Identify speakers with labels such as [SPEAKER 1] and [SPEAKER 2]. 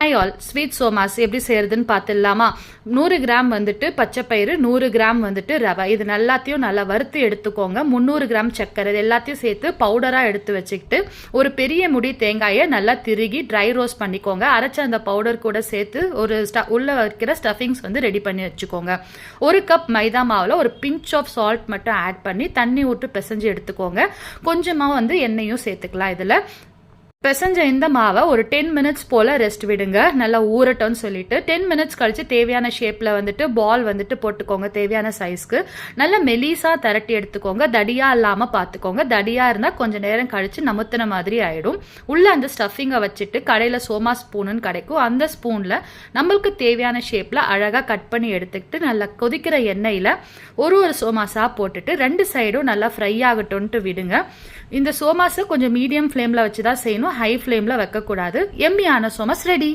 [SPEAKER 1] Hi all, sweet சோமாஸ் எப்படி செய்யறதுன்னு பார்த்துடலாமா? 100 கிராம் வந்துட்டு பச்சைப்பயிறு, 100 கிராம் வந்துட்டு ரவை, இது எல்லாத்தையும் நல்லா வறுத்து எடுத்துக்கோங்க. 300 கிராம் சர்க்கரை, இது எல்லாத்தையும் சேர்த்து பவுடராக எடுத்து வச்சுக்கிட்டு ஒரு பெரிய முடி தேங்காயை நல்லா திருகி ட்ரை ரோஸ்ட் பண்ணிக்கோங்க. அரைச்ச அந்த பவுடர் கூட சேர்த்து ஒரு உள்ள வைக்கிற ஸ்டஃபிங்ஸ் வந்து ரெடி பண்ணி வச்சுக்கோங்க. 1 கப் மைதா மாவில் ஒரு பிஞ்ச் ஆஃப் சால்ட் மட்டும் ஆட் பண்ணி தண்ணி விட்டு பிசைஞ்சு எடுத்துக்கோங்க. கொஞ்சமாக வந்து எண்ணெயும் சேர்த்துக்கலாம். இதில் பிசைஞ்ச இந்த மாவை ஒரு 10 மினிட்ஸ் போல் ரெஸ்ட் விடுங்க, நல்லா ஊறட்டோன்னு சொல்லிட்டு. 10 மினிட்ஸ் கழிச்சு தேவையான ஷேப்பில் வந்துட்டு பால் வந்துட்டு போட்டுக்கோங்க. தேவையான சைஸ்க்கு நல்லா மெலிசாக திரட்டி எடுத்துக்கோங்க. தடியாக இல்லாமல் பார்த்துக்கோங்க. தடியாக இருந்தால் கொஞ்சம் நேரம் கழிச்சு நமுத்தின மாதிரி ஆகிடும். உள்ளே அந்த ஸ்டஃபிங்கை வச்சுட்டு கடையில் சோமா ஸ்பூனுன்னு கிடைக்கும், அந்த ஸ்பூனில் நம்மளுக்கு தேவையான ஷேப்பில் அழகாக கட் பண்ணி எடுத்துக்கிட்டு நல்லா கொதிக்கிற எண்ணெயில் ஒரு சோமாஸாக போட்டுட்டு 2 சைடும் நல்லா ஃப்ரை ஆகட்டும்ன்ட்டு விடுங்க. இந்த சோமாஸை கொஞ்சம் மீடியம் ஃப்ளேமில் வச்சு தான் செய்யணும், ஹை ஃப்ளேமில் வைக்கக்கூடாது. எம்மியான சோமாஸ் ரெடி.